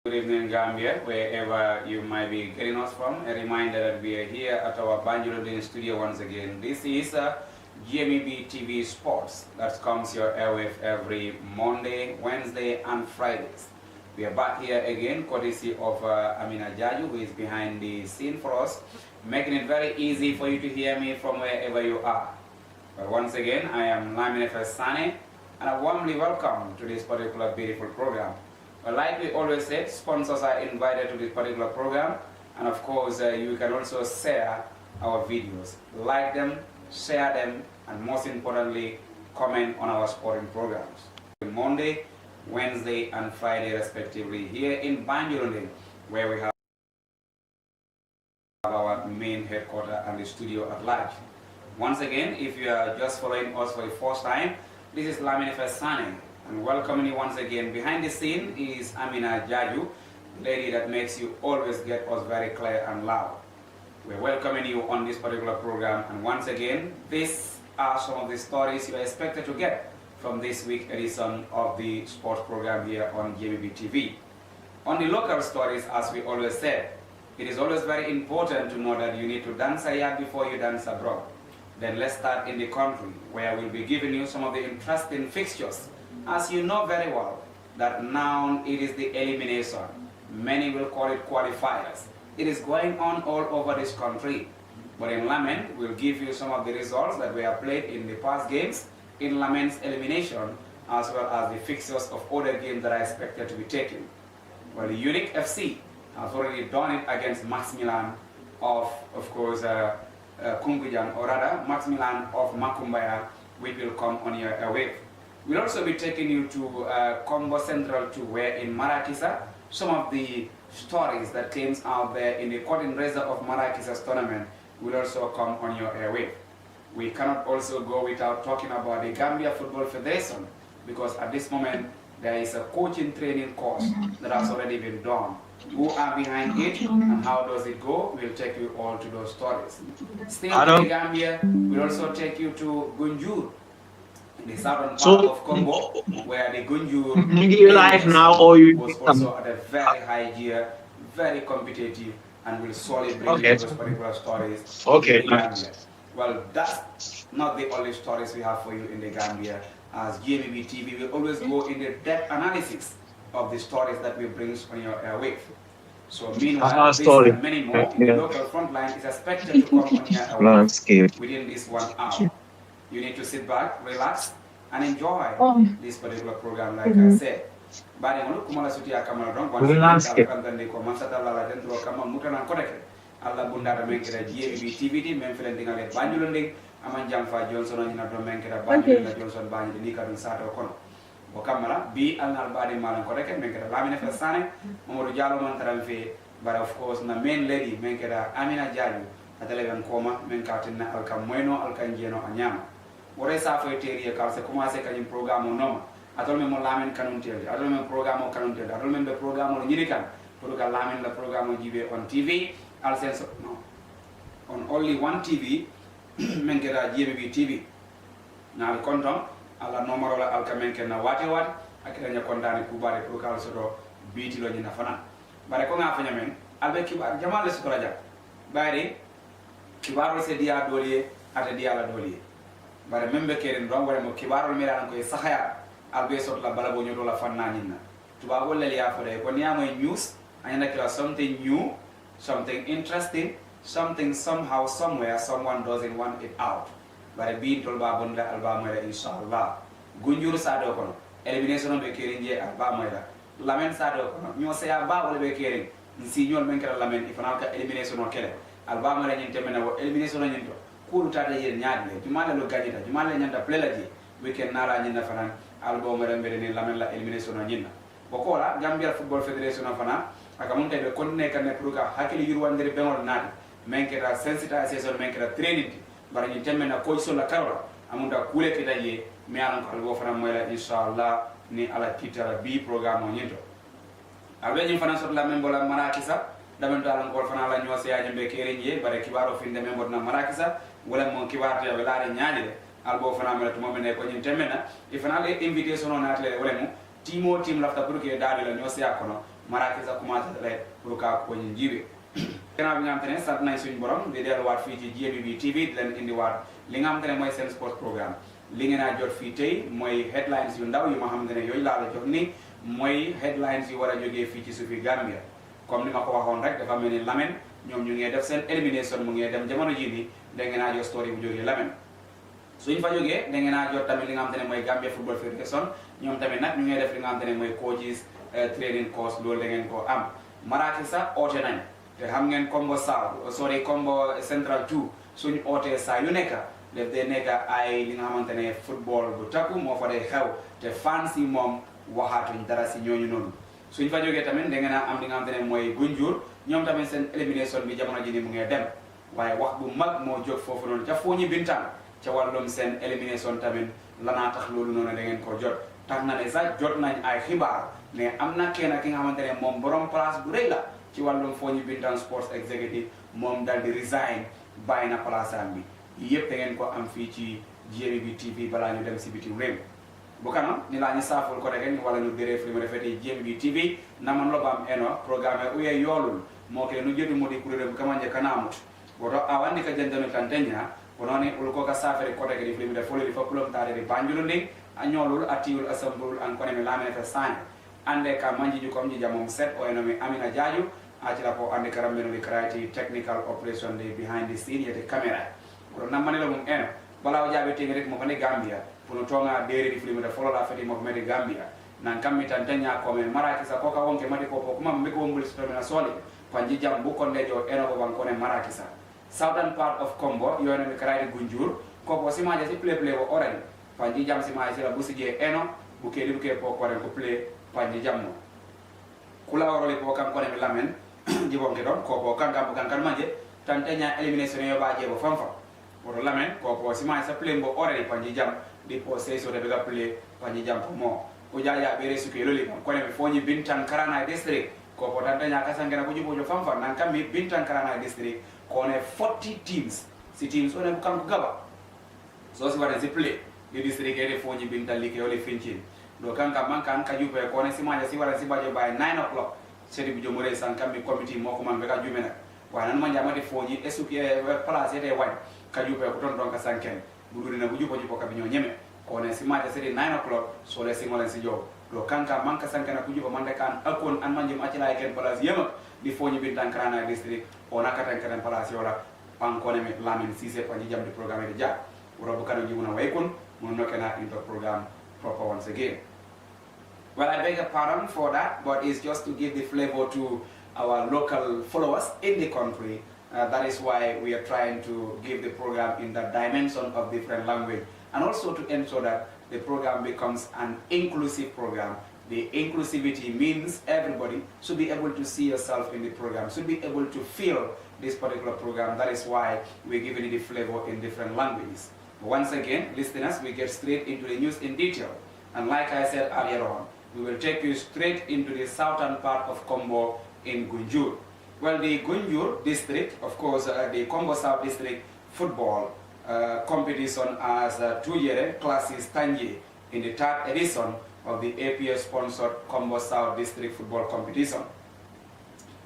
Good evening, Gambia, wherever you might be getting us from. A reminder that we are here at our Banjuluddin studio once again. This is Gmeb TV Sports that comes your airwave every Monday, Wednesday, and Fridays. We are back here again, courtesy of Amina Jaju, who is behind the scene for us, making it very easy for you to hear me from wherever you are. But once again, I am Lamine Sane, and I warmly welcome to this particular beautiful program. But like we always say, sponsors are invited to this particular program, and of course you can also share our videos, like them, share them, and most importantly, comment on our sporting programs. Monday, Wednesday, and Friday respectively here in Banjuluddin, where we have our main headquarters and the studio at large. Once again, if you are just following us for the first time, this is Lamine Sane. And welcoming you once again. Behind the scene is Amina Jaju, lady that makes you always get us very clear and loud. We're welcoming you on this particular program, and once again, these are some of the stories you are expected to get from this week's edition of the sports program here on Gmeb TV. On the local stories, as we always said, it is always very important to know that you need to dance a yard before you dance abroad. Then let's start in the country, where we'll be giving you some of the interesting fixtures. As you know very well, that now it is the elimination. Many will call it qualifiers. It is going on all over this country. But in Lamen, we'll give you some of the results that we have played in the past games in Lamen's elimination, as well as the fixtures of other games that are expected to be taken. Well, the Unique FC has already done it against Maximilian of course, Kungujan, or rather, Maximilian of Makumbaya, which will come on your wave. We'll also be taking you to Combo Central 2, where in Marakisa, some of the stories that came out there in the Cotton Razor of Marakisa's tournament will also come on your airwave. We cannot also go without talking about the Gambia Football Federation, because at this moment there is a coaching training course that has already been done. Who are behind it and how does it go? We'll take you all to those stories. Still in the Gambia, we'll also take you to Gunjur, the southern part of Congo, where the Gunjur was also at a very high gear, very competitive, and will solely bring you those particular stories in the Gambia. Well, that's not the only stories we have for you in the Gambia. As Gmeb TV, we always go in the depth analysis of the stories that we bring on your airwave. So meanwhile, this and many more in the local front line is expected to come on your airwave within this 1 hour. You need to sit back, relax, and enjoy this particular program, like I said. Bari ngono kumala suti akamala don wan kan ko masata la dentro kama mutana kodeke alla bundara men kira Gmeb TV men felen dingale Banjuluddin aman jam fa Johnson ni na do men kira Banjuluddin Johnson Banjuluddin ni kadun sato kono o kamala bi alnal badi malan kodeke men kira Lamine Sane Mamadou Diallo man taram fe, but of course na main lady men kira Amina Jaju atale ben koma men katina alkam moyno alkanjeno anyama wore sa fo teri ka se commencer kanyum programme noma atol men mo Lamine kanun teri atol men programme kanun teri atol men be programme nyiri kan pour ka Lamine la programme jibe on TV al sense no on only one TV men kira Gmeb TV na konton ala numero la alkamen ken na wati akira nya kondani kubare pour ka soto biti lo nyina fana bare ko nga fanya men albe kibar jamal le soto raja bare kibaro se dia doliye ata dia la doliye bare membe keren don wala mo kibaro mi ran ko sahaya albe soto la Balaboo'Nyoto la fanna nyina tuba wolle ya fode ko niya moy news anyana kila something new, something interesting, something somehow somewhere someone doesn't want it out. Bare bi tolba bonda album la inshallah gunjur sa do kono elimination be kerinje album la Lamen sa do kono nyo se ya ba wala be kerin si nyol men kala Lamen ifana ka elimination o kele album la nyinte mena wo elimination o nyinto kulu tata yen nyaade le jumala lo gajita jumala nyanta plelaji weekend nara nyinna fana album la mbere ni Lamen la elimination o nyinna bokola Gambia Football Federation fana aka munta be konne kan pour ka hakili yurwandere bengol naade men keta sensitization men keta training bara ni temena ko so la karola amunda kule kitaje me alan ko albo fana moyla inshallah ni ala kitara bi programme o nyento albe ni fana so la membola Marakisa damen to alan ko fana la nyose ya nyembe kerenje bare kibaro finde membo na Marakisa wala mon kibarto ya belare nyaade albo fana mala to momene ko nyi temena e fana le invitation on atle wala mo timo tim lafta pour que daade la nyose ya kono marakis a commencé rek pour ka ko ñu jibe gannaaw bi nga xamante ne sant nañ suñu borom di delluwaat fii ci Gmeb TV di leen indiwaat li nga xamante ne mooy seen sport programme li ngeen a jot fii tey mooy headlines yu ndaw yu ma xamante ne yooyu laa la jox ni mooy headlines yu war a jógee fii ci suufi Gambia comme ni ma ko waxoon rek dafa mel ni Lamen ñoom ñu ngi def seen élimination mu ngi dem jamono jii nii da ngeen a jot story bu jógee Lamen suñ fa jógee da ngeen a jot tamit li nga xamante ne mooy Gambia Football Federation ñoom tamit nag ñu ngi def li nga xamante ne mooy coaches training course loolu da ngeen ko am Maraki sax oote nañ te xam ngeen combo combo central 2 suñu ootee saa yu nekk def dee nekk ay li nga xamante ne football bu takku moo fa dee xew te fans yi moom waxaatuñ dara si ñooñu noonu suñ fa jógee tamit da ngeen a am li nga xamante ne mooy Gunjur ñoom tamit seen élimination bi jamono ji ni mu ngee dem waaye wax bu mag moo jóg foofu noonu ca Fooñi Bintaan ca wàllum seen élimination tamit lanaa tax loolu noonu da ngeen ko jot tax na ne sax jot nañ ay xibaar ne am na kenn ki nga xamante ne moom borom place bu rëy la ci wàllum Fooñi Bintaan sports executive moom dal di resign bàyyi na place am bi yëpp da ngeen ko am fii ci Gmeb TV balaa ñu dem si bitim réew bu kanam ni laa ñu saaful ko rek wala ñu béré film refeti Gmeb TV naman lo bam eno programme uye yolul mo ke no jodi modi kurere kamanje kanamut woto awandi ka jandano tantenya wononi ulko ka safere ko rek di film de folo di fopulom tare di banjulundi anyolul atiul asambul an kono mi lamene ta sane ande ka manji ju kom ji jamom set o eno mi Amina Jaaju atila ko ande karam meno di karati technical operation de behind the scene yete camera woto namani lo mum eno bala o jabe tingi rek mo ko ne Gambia puno tonga dere di film da follow la feti mo mede Gambia nan kammi tantanya ko men Maraki sa ko ka wonke mati ko kuma mbe ko mbul stomina soli panji jam bu ko ndejo eno ko banko ne Maraki sa southern part of Kombo yo ne karayde Gunjur ko bo simaje si play wo oren panji jam simaje la busije eno bu ke libu ke ko ko play panji jam mo kula woro le ko kam ko ne Lamen jibon ke don ko bo kan kan manje tantanya elimination yo baaje bo famfa woto Lamen ko bo simaje sa play bo oren panji jam di po seso de bega play panji jampo mo o jaja bere suke loli ko ne Fooñi Bintaan Karana district ko po tanta nya kasangena ko jubo jo famfa nan kam mi Bintaan Karana district ko ne 40 teams si teams on e kan ko gaba so si wara si play di district de Fooñi Bintaan like yoli finchin do kan kam man kan ka jube ko ne si manja si wara si baje by 9 o'clock sedi bu jomore san kam mi committee mo ko man bega jumena wa nan manja mati Fooñi e suke place de wan ka jube ko ton don ka sanken buduri na buju ko ka binyo nyeme ko ne simaje sedi 9 o'clock so le singolen si jow do kanka manka sankana kuju ko mande kan akon an manjum acila ken place yema di Fooñi Bintaan Karana district ona katan katan place yola an ko ne me Lamin Cissé panji jam di programme de ja woro bu kanu jibuna waykun mon nokena into program proper once again. Well, I beg your pardon for that, but it's just to give the flavor to our local followers in the country. That is why we are trying to give the program in the dimension of different language, and also to ensure that the program becomes an inclusive program. The inclusivity means everybody should be able to see yourself in the program, should be able to feel this particular program. That is why we're giving it the flavor in different languages. Once again, listeners, we get straight into the news in detail. And like I said earlier on, we will take you straight into the southern part of Kombo in Gunjur. Well, the Gunjur district, of course, the Kombo South district football competition as 2-year classes Tanje in the 3rd edition of the APS-sponsored Kombo South district football competition.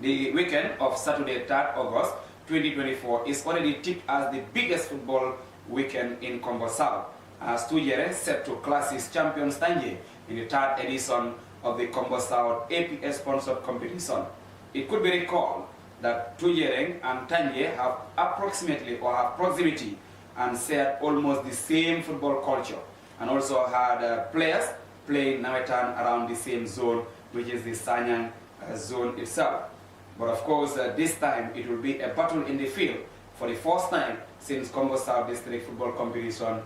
The weekend of Saturday, 3rd August 2024 is already tipped as the biggest football weekend in Kombo South, as 2-year set to classes champions Tanje in the 3rd edition of the Kombo South APS-sponsored competition. It could be recalled that 2-year and Tanje have approximately or have proximity and share almost the same football culture, and also had players playing Nawetan around the same zone, which is the Sanyang zone itself. But of course, this time it will be a battle in the field for the first time since Kombo South District Football Competition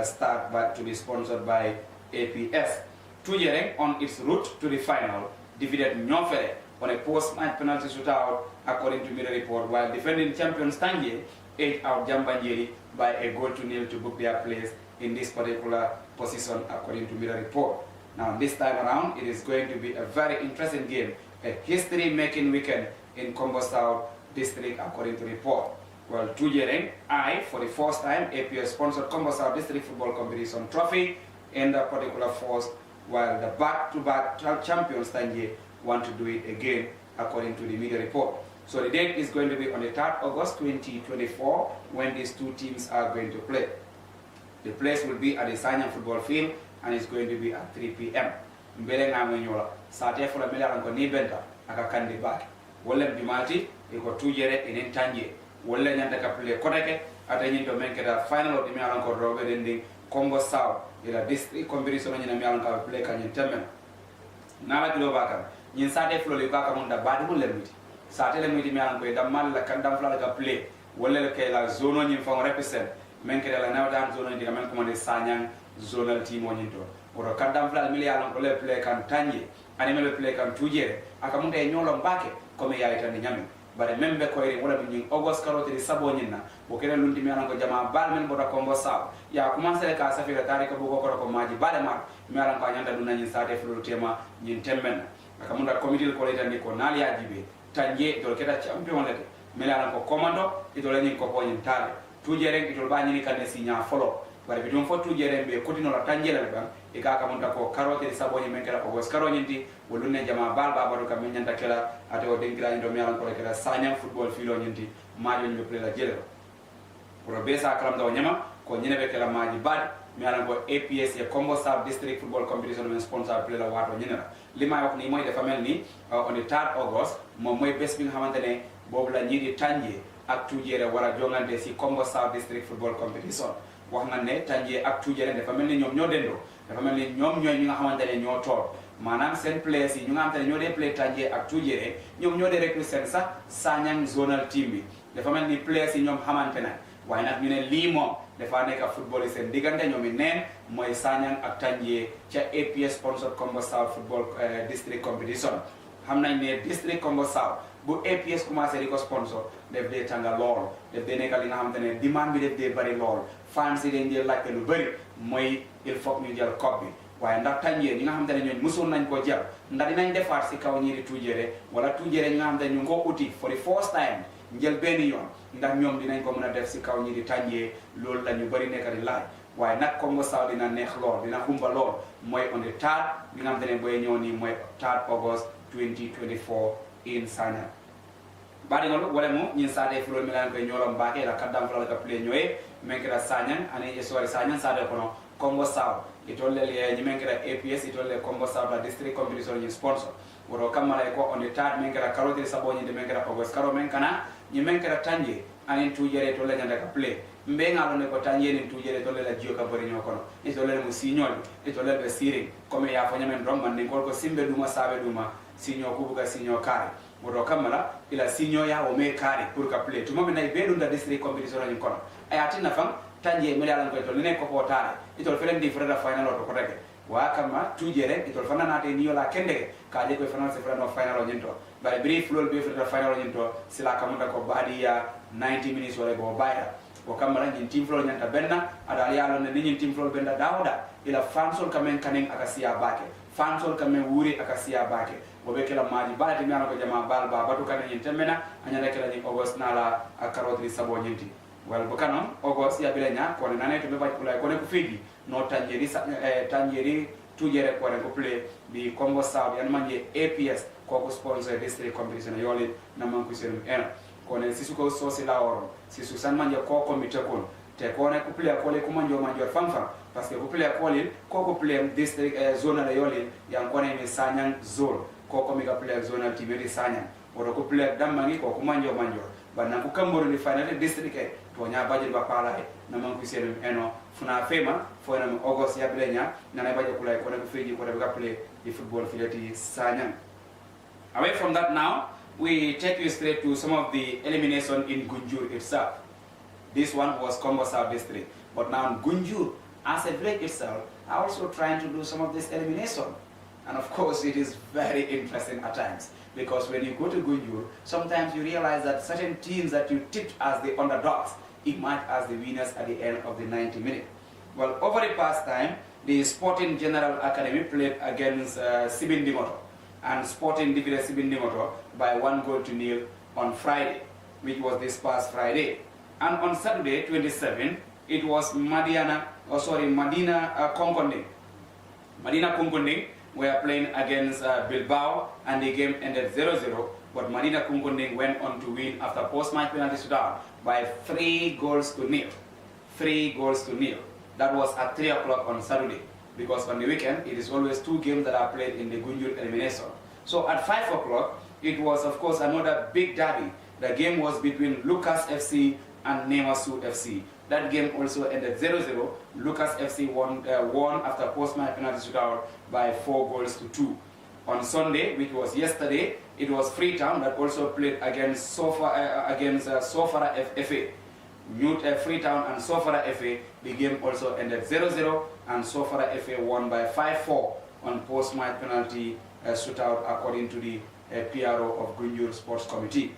started to be sponsored by APS. 2-year on its route to the final defeated Nyofere on a post-match penalty shootout, according to media report, while defending champions Tanje edged out Jambanjeri by a 1-0 to book their place in this particular position, according to media report. Now, this time around, it is going to be a very interesting game, a history-making weekend in Kombo South District, according to report. Well, 2-year for the first time, APS-sponsored Kombo South District Football Competition trophy in the particular force, while the back-to-back champions Tanje want to do it again, according to the media report. So the date is going to be on the 3rd August 2024 when these two teams are going to play. The place will be at the Sanyang football field and it's going to be at 3 p.m. Mbele nga mwenyola sate fula mele alanko ni benta akakandi baki wole mbimati iko tujere inin tanje wole nyanda ka play kodeke ata nyinto menketa final of the alanko robe dendi Congo South ila district competition nyina mi alanko play kanyin temen nala kilo baka nyin sate fula le baka munda badi mo lemiti sate le miti mi alanko da mal la kandam fula ka play wole ke la zone nyin fon represent menketa la nawdan zone ndi kamen ko Sanyang zonal team nyinto oto kaddam flal mili yalon ko le play kan tanje ani mele play kan tujere akamunde e nyolo mbake comme yaay tan nyami bare membe ko iri wala min August karote di sabo nyinna bo kene lundi mi ko jama bal men boda kombo saw ya commencer ka safira tarika bo ko maji bale mar mi alan ko nyanda duna nyin sate fulu tema nyin temmen akamunda committee ko le tan ko nali ajibe tanje to keta champion lete mele alan ko commando itole nyin ko po nyin tale tujere itol ba nyini kan signa follow bare bidon fo tujere be kotino la tanjela be bam e ka kamunta ko karote di sabo nyi menkela ko skaro nyinti wolunne jama bal ba bado kam nyanta kela ate o denkila ndo mi alan ko kela Sanyang football filo nyinti majo nyi play la jele pour besa kalam do nyama ko nyine be kela maji bad mi alan ko APS ya Congo South District Football Competition men sponsor play la wato nyina lima wax ni moy dafa melni on the 3rd August mom moy bes bi nga xamantene bobu la ñi di tanje ak tujere wara jongante ci Congo South District Football Competition wax na ne tanje ak tujere dafa melni ñom ñoo dendo dafa melni ñom ñoy ñi nga xamantene ñoo tor manam sen players yi ñu nga xamantene ñoo dé play tanje ak tujere ñom ñoo dé represent sax Sanyang zonal team bi dafa melni players yi ñom xamantene way nak ñu ne li mom dafa nek football yi sen digante ñom mi neen moy Sanyang ak tanje ci APS sponsor Congo South Football District Competition xam nañ ne District Congo South bu APS commencé di ko sponsor def dee tanga lool def dee nekkal li nga xamante ne demande bi def dee bari lool fans yi dañ dee laajte lu bëri mooy il faut ñu jël coupe bi waaye ndax tànjee ñi nga xamante ne ñooñu mosoon nañ ko jël ndax dinañ defaat si kaw ñii di tujjere wala tujjere ñi nga xamante ne ñu ngi ko uti for the first time njël benn yoon ndax ñoom dinañ ko mën a def si kaw ñii di tànjee loolu la ñu bëri nekk di laaj waaye nag Congo South dina neex lool dina xumba lool mooy on the 3rd bi nga xamante ne booy ñëw nii mooy 3rd August 2024 in Sanyang badi ngol wala mo nyin sade fulol milan ko ñolom baake la kaddam fulol ka play ñoy menkira Sanyang ani histoire Sanyang sade kono Congo South itolle le ñi menkira APS itolle Congo South la district competition ñi sponsor woro kamala ko on the 3rd menkira karoti sabo ñi de menkira August karo menkana ñi menkira tanje ani tujere tolle ñanda ka play mbe ngalo ne ko tanje ni tujere tolle la jio ka bari ñokono itolle mo signol itolle be siri comme ya fo ñamen rom man ni ko simbe duma sabe duma signo ko buga signo kare moto kamala ila signo ya o me kare pour ka play tuma me nay be dunda district competition ni kono ayati na fam tanje me dalan ko to ne ko potare itol felen di freda final to ko rege wa kama tujere itol fana na te niyo la kende ka je ko final se freda final nyinto bare brief lol be freda final nyinto sila kamunda ko badi ya 90 minutes wala go bayra ko kamala nyin team floor nyanta benna ada yalo ne nyin team floor benda dawda ila fansol kamen kanen akasia bake fansol kamen wuri akasia bake bo be kala maji balati mi ko jama bal ba batu kan nyin temena anya kala ni August nala akarotri sabo nyinti wal bakanon August ya bilenya ko nane to be ba kula ko ne ko fidi no tanjeri tanjeri tujere ko ko play bi Congo South yan manje APS ko ko sponsor district competition yoli na man ko sen en ko ne sisu ko sosi la oro sisu san manje ko comité kon te ko ne ko play ko le ko manjo fanfa parce que ko play ko le ko play district zone la yoli yan ko ne Sanyang zone ko mi ka play zone ti be Sanyang woro ko play dammangi ko manjo banna ko kamboro ni final district e to nya baje ba pala e na man ko sen eno funa fema fo na August ya bilenya na na baje kula ko ne ko feji ko be ka play the football filati Sanyang. Away from that now, we take you straight to some of the elimination in Gunjur itself. This one was Congo South District, but now Gunjur as a village itself are also trying to do some of this elimination. And of course it is very interesting at times, because when you go to Gunjur, sometimes you realize that certain teams that you tipped as the underdogs emerge as the winners at the end of the 90 minutes. Well, over the past time, the Sporting General Academy played against Sibindimoto, and Sporting defeated Sibindimoto by 1-0 on Friday, which was this past Friday. And on Saturday, 27, it was Madina Konkonding were playing against Bilbao, and the game ended 0-0. But Medina Kunkunding went on to win after post-match penalty shootout by 3 goals to nil. 3 goals to nil. That was at 3 o'clock on Saturday, because on the weekend it is always 2 games that are played in the Gunjur elimination. So at 5 o'clock, it was of course another big derby. The game was between Lucas FC and Nemasu FC. That game also ended 0-0. Lucas FC won after post-match penalty shootout by 4 goals to 2. On Sunday, which was yesterday, it was Freetown that also played against Sofara FA. Freetown and Sofara FA, the game also ended 0-0, and Sofara FA won by 5-4 on post-match penalty shootout according to the PRO of Gunjur Sports Committee.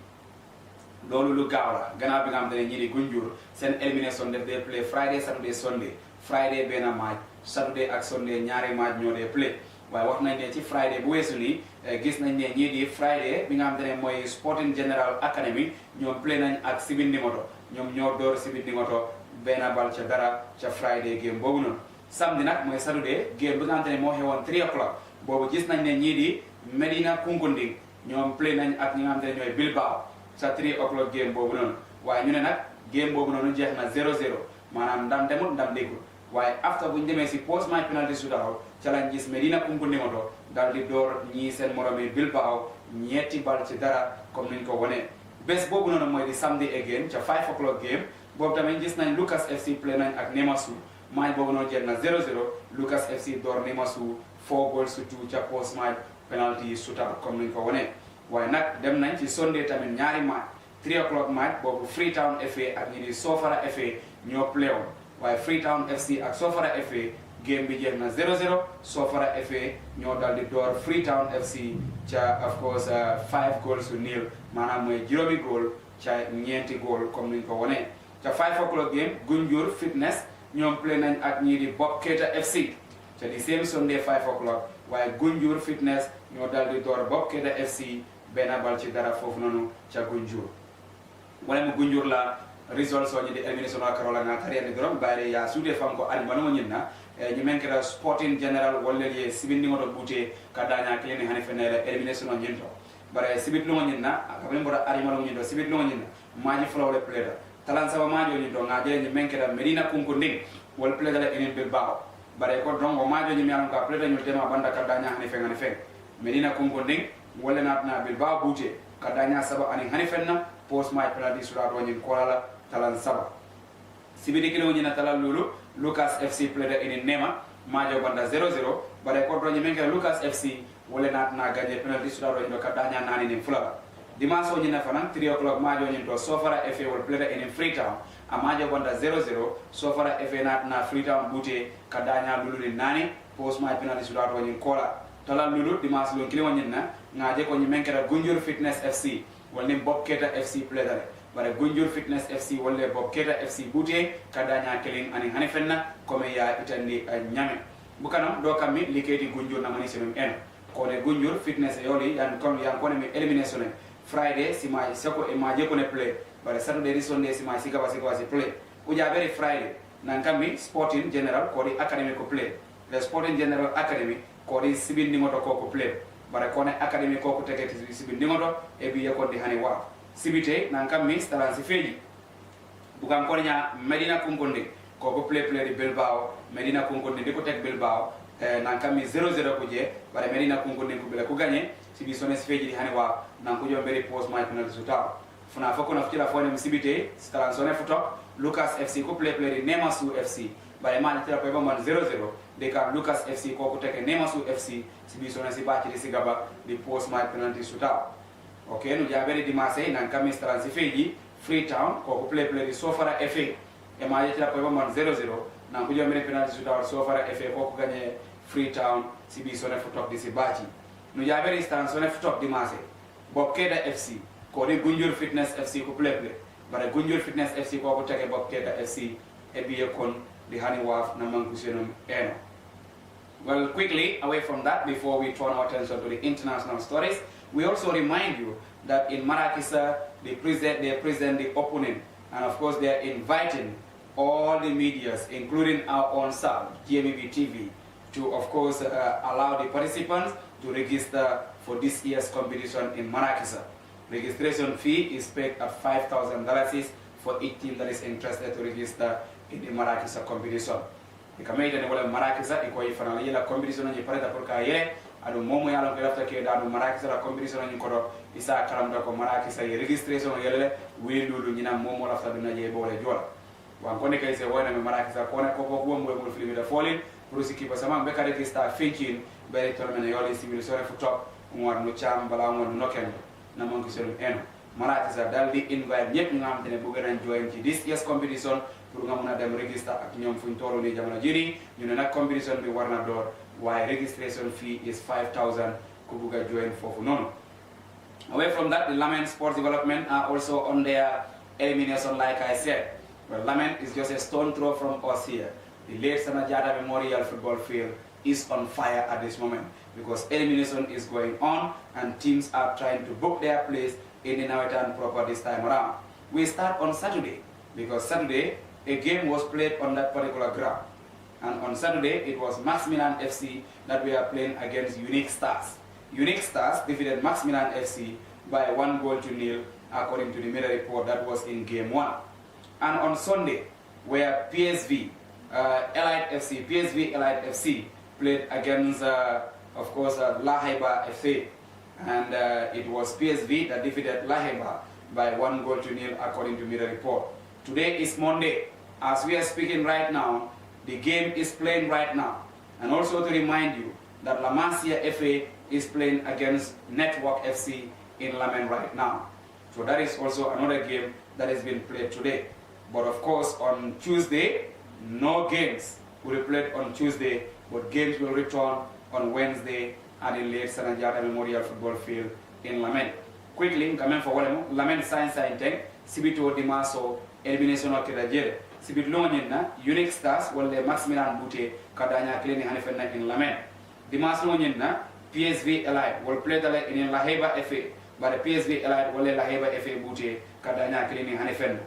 Loolu lu gaaw la gannaaw bi nga xam ne ñii di Gunjur seen élimination def dee play Friday Saturday Sunday. Friday benn match, Saturday ak Sunday ñaari match ñoo dee play. waaye wax nañ ne ci Friday bu weesu nii gis nañ ne ñii di Friday bi nga xam ne mooy Sporting General Academy ñoom play nañ ak Sibindingoto ñoom ñoo door Sibindingoto benn bal ca dara ca Friday game boobu noonu. Samedi nag mooy Saturday game bi nga xam ne moo xewoon 3 o'clock boobu gis nañ ne ñii di Medina Kunkunding ñoom play nañ ak ñi nga xam ne ñooy Bilbao sa 3 o'clock game boobu noonu. waaye ñu ne nag game boobu noonu jeex na 0-0 maanaam ndam demut ndam déggul. waaye after bu ñu demee si post match penalty shootout ca lañ gis Medina Kunkundingoto daal di door ñii seen moromi Bilbao ñetti bal ci dara comme niñ ko wonee. bés boobu noonu mooy di samedi again ca 5 o'clock game boobu tamit gis nañ Lucas FC play nañ ak Nemasu match boobu noonu jeex na 0-0 Lucas FC door Nemasu 4 goals to 2 ca post match penalty shootout comme niñ ko wonee. waaye nag dem nañ ci Sunday tamit ñaari match 3 o'clock match boobu Freetown FA ak ñi di Sofara FA ñoo play woon. waaye Freetown FC ak Sofara FA game bi jeex na 0-0 Sofara FA ñoo dal di door Freetown FC ca of course 5 goals to nil maanaam mooy juróomi goal ca ñeenti goal comme niñ ko wonee. ca 5 o'clock game Gunjur Fitness ñoom play nañ ak ñii di Bob Keita FC ca di same Sunday 5 o'clock waaye Gunjur Fitness ñoo dal di door Bob Keita FC benn bal ci dara foofu noonu ca Gunjur. wala mu Gunjur la result so ñi di elimination wa karola nga tariande dorom bare ya suude fam ko ari banu ñinna ñi menkera Sporting General wala ye sibindi ngoto bute kadanya kleni hani fenere elimination ñinto bare sibit lu ñinna ak ben bora ari malu ñinto sibit lu ñinna maji flawle pleda talan sama majo ñinto nga je ñi menkera Medina Kunkunding wal pleda la enen Bilbao bare ko dongo majo ñi yalan ka pleda ñu tema banda kadanya hani fen Medina Kunkunding wala natna Bilbao bute kadanya saba ani hani fenna post match penalty shootout woni kolala talan saba sibidi kilo ñina talal lulu Lucas FC pleda in Nema majo banda 0-0 bare ko doñi menke Lucas FC wala na gagné penalty shootout woni ka daña nani ni fulaba dimanche ñina fanan 3 o'clock majo ñin to Sofara FA wala pleda in Freetown a majo banda 0-0 Sofara FA na Freetown bute ka daña lulu ni nani post match penalty shootout woni kola talal lulu dimanche lo kilo ñina ngaje ko ñi menke Gunjur Fitness FC wala Bob Keita FC pleda bare Gunjur Fitness FC wala Bob Keita FC bute kadanya kelin ani hani fenna comme ya itandi nyame bukanam do kammi liketi Gunjur na mani senum en ko ne Gunjur Fitness yoli yan comme yan ko ne elimination Friday sima sako e maje ko ne play bare Saturday Sunday sima sika basi play uja very Friday nan kammi Sporting General ko di academy ko play le Sporting General Academy ko di sibindi ngoto ko play bare ko ne academy ko ko tegeti sibindi ngoto e bi ko di hani wa sibite nan kam mi stalan si feji bukan ko nya Medina Kunkunding ko ko play di Bilbao Medina Kunkunding di ko tek Bilbao nan kam mi 0-0 ko je bare Medina Kunkunding ko bela ko gagné si bi sone si feji di hani wa nan ko jom beri post match penalty shootout funa fako na fitila fone mi sibite stalan sone futo Lucas FC ko play di Nemasu FC bare man tira ko man 0-0 de ka Lucas FC ko ko tek Nemasu FC si bi sone si bati di sigaba di post match penalty shootout. Ok, nu jabere dimanche nan kami stransi feji Freetown ko play di Sofara FA e ma yetira ko man 0-0 nan ko jomere penalty shootout Sofara FA ko gagné Freetown si bi sone futok di si bati nu jabere stransi sone futok dimanche Bob Keita FC ko de Gunjur Fitness FC ko play bare Gunjur Fitness FC ko ko tege Bob Keita FC e bi kon di hani waf na manku senum eno. Well, quickly away from that before we turn our attention to the international stories, we also remind you that in Marrakech they present the opening, and of course they are inviting all the medias, including our own sub, Gmeb TV, to, of course, allow the participants to register for this year's competition in Marrakech. Registration fee is paid at $5,000 for each team that is interested to register in the Marrakech competition. The committee ne wala Marrakech iko ifana la competition ni pareta pour ka yele adu momo yalla ko lafta ke dadu Marrakech la competition ni ko isa karam ko Marrakech ye registration yele wi lulu nyina momo lafta duna je bole jola wa ko ne kay se wona me Marrakech ko ne ko ko mo mo filmi da folin pour si ki ba sama be ka register finkin be to men yole civil sore fu top mo no cham bala mo no ken na mon ko sel eno Marrakech daldi invite ñepp nga am tane bu gëna join ci this year's competition pour nga mëna dem register ak ñom fuñ tolu ni jamono jiri ñu ne nak competition bi warna door why registration fee is 5,000 ku buga join fofu non. Away from that, the Lamen Sports Development are also on their elimination, like I said. Well, Lamen is just a stone throw from us here. The late Sanajada Memorial Football Field is on fire at this moment because elimination is going on and teams are trying to book their place in the Nawetan proper this time around. We start on Saturday because Saturday a game was played on that particular ground. And on Saturday, it was Maximilan FC that we are playing against Unique Stars. Unique Stars defeated Maximilan FC by 1-0 according to the media report that was in Game 1. And on Sunday, where PSV Elite FC played against, of course, La Haiba FC. And it was PSV that defeated La Haiba by 1-0 according to media report. Today is Monday. As we are speaking right now, the game is playing right now. And also to remind you that La Masia FA is playing against Network FC in Lamen right now. So that is also another game that has been played today. But of course on Tuesday, no games will be played on Tuesday, but games will return on Wednesday at the late Sanajata Memorial Football Field in Lamen. Quickly, coming for Lamen Science Tank, Sibito Dimaso, elimination of Kedajere. Sibit Lonina, Unique Stars, while the Maximilan Bute, Kadanya Clinic Hanifena in Lamen. Dimas Lonina, PSV Elite will play the in La Haiba FA, but the PSV Elite will La Haiba FA Bute, Kadanya Clinic Hanifena.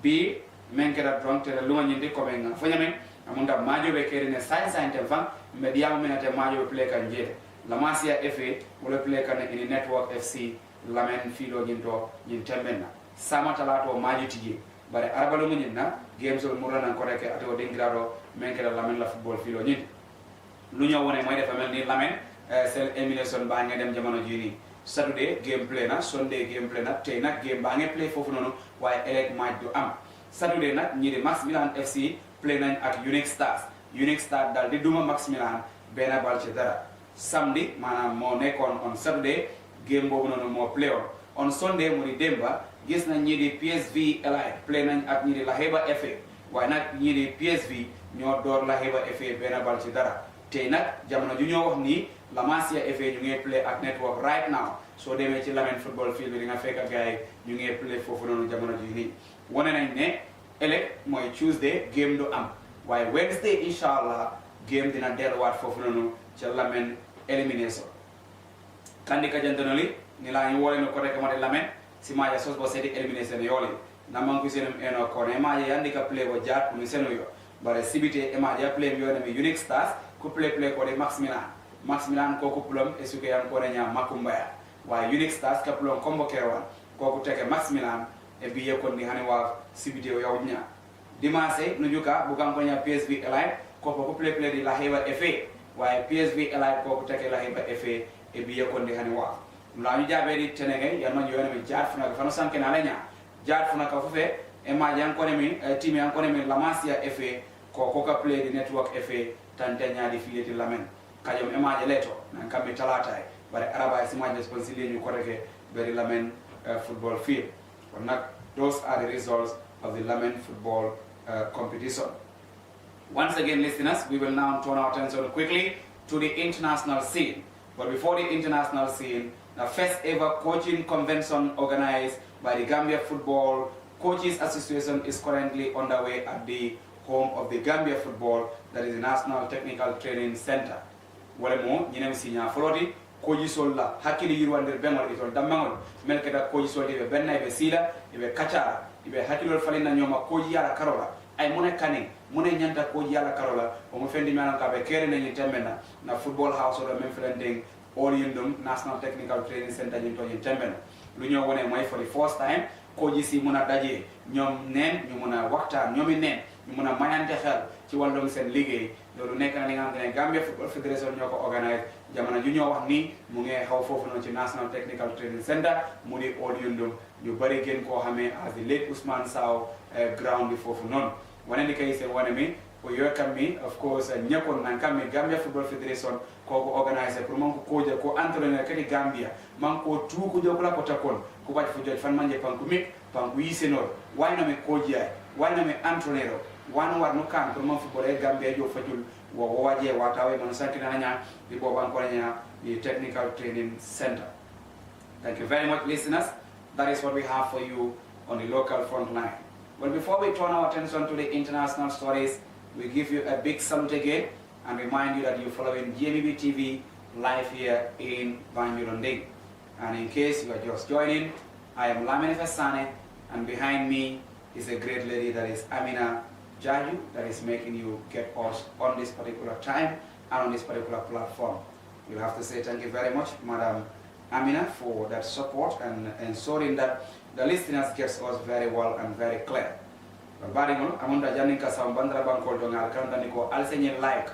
B. Menkera drunk to the Lonin de Comenga. Foyamen, among the Majo Becker in a science and fan, Mediam Minate Majo play Kanje. La Masia FA will play in the Network FC, Lamen Filo Ginto, in Temena. Samatalato Majo TG. But Arabalo Munina, games of Muran and Koreke at Odingrado, Menkera Lamen La Football Filo Nit. Lunya won a Made family Lamen, sell Emilson Bang and Jamano Gini. Saturday game play na, Sunday game play na, Tena game bang play for Funono, while Elect might do Saturday night, near the Maximilan FC play at Unique Stars. Unique Stars dal di Duma Maximilan, Bena Balchedara. Sunday, mana mo nekon on Saturday, game bono more player. On Sunday, Muri Demba, gis na ñi di PSV Elite play nañ ak ñi di La Haiba FA waaye nag ñi di PSV ñoo door La Haiba FA benn bal ci dara tey nag jamono ju ñoo wax nii La Masia FA ñu ngi play ak Network right now soo demee ci Lamen football field bi di nga fekk gaay ñu ngi play foofu noonu jamono ji nii wane nañ ne ëllëg mooy Tuesday game du am waaye Wednesday inshallah game dina delluwaat foofu noonu ca Lamen elimination kandi ka jantanoli ni laa ñu woole no ko rek mate Lamen si maja sos bo sedi elimination yole namang ku senum eno ko ne maja yandi ka play bo jat mu senu yo bare sibite e maja play yo ne Unique Stars ku play ko de Maximilan ko ku plum e suke yan ko nya makumbaya wa Unique Stars ka plum kombo kerwan ko ku teke Maximilan e biye ko ni hani wa sibite yo yawnya dimanche no juka bu kam ko nya PSV Elite ko ku play di La Haiba FA wa PSV Elite ko ku teke La Haiba FA e biye ko ni hani wa la ñu jabe di tenenge ya man yoone mi jaar funa fa no sanke na lanya jaar funa ka fufe e ma jan ko ne mi team yan ko ne mi La Masia FA ko ka play di Network FA tante nyaadi fi di Lamen kajom e ma je leto nan kambe talata bare araba si ma responsibility ñu ko reke beri Lamen football field kon nak those are the results of the Lamen football competition. Once again listeners, we will now turn our attention quickly to the international scene. But before the international scene, the first ever coaching convention organized by the Gambia Football Coaches Association is currently underway at the home of the Gambia Football, that is the National Technical Training Center. Wale mo, nyinem sinya foloti, koji solla, hakili yirwander bengol itol damangol, melkeda koji solti be benna ibe sila, ibe kachara, ibe hakilol falina nyoma koji yara karola, ay mone kaning, mune nyanta ko yala karola o mo fendi manan ka be kere ne tembena na football house o men felending all yindum National Technical Training Center ni to tembena lu ñoo wone moy for the first time ko ji si mëna dajé ñom neen ñu mëna waxtaan ñomi neen ñu mëna mayante xel ci wàllum seen liggéey loolu nekk na li nga xam ne Gambia Football Federation ñoo ko organise jamono ju ñoo wax ni mu ngi xaw foofu noonu ci National Technical Training Center mu di all yundum ñu bari gën koo xamee as the late Ousmane Sow ground bi foofu noonu wane ni kay seen wane mi o yokkam mi of course ñekkoon nan kam mi Gambia Football Federation ko organise pour man ko koja ko entraîneur kadi Gambia man ko tu ko jokula ko takon ko waj fu joj fan manje panku mi panku yisenor wayna mi koja wayna mi entraîneur wan war no kan pour man football e Gambia jo fajul wo waje watawe man sankina nya di boban ko nya the Technical Training Center. Thank you very much, listeners. That is what we have for you on the local front line. But before we turn our attention to the international stories, we give you a big salute again and remind you that you're following Gmeb TV live here in Banjul. And in case you are just joining, I am Lamine Fessane, and behind me is a great lady that is Amina Jaju, that is making you get us on this particular time and on this particular platform. We'll have to say thank you very much, Madam Amina, for that support and ensuring that the listeners gets us very well and very clear. Baringol, amunda janinka sambandra bankol do ngal kanda niko alsenye like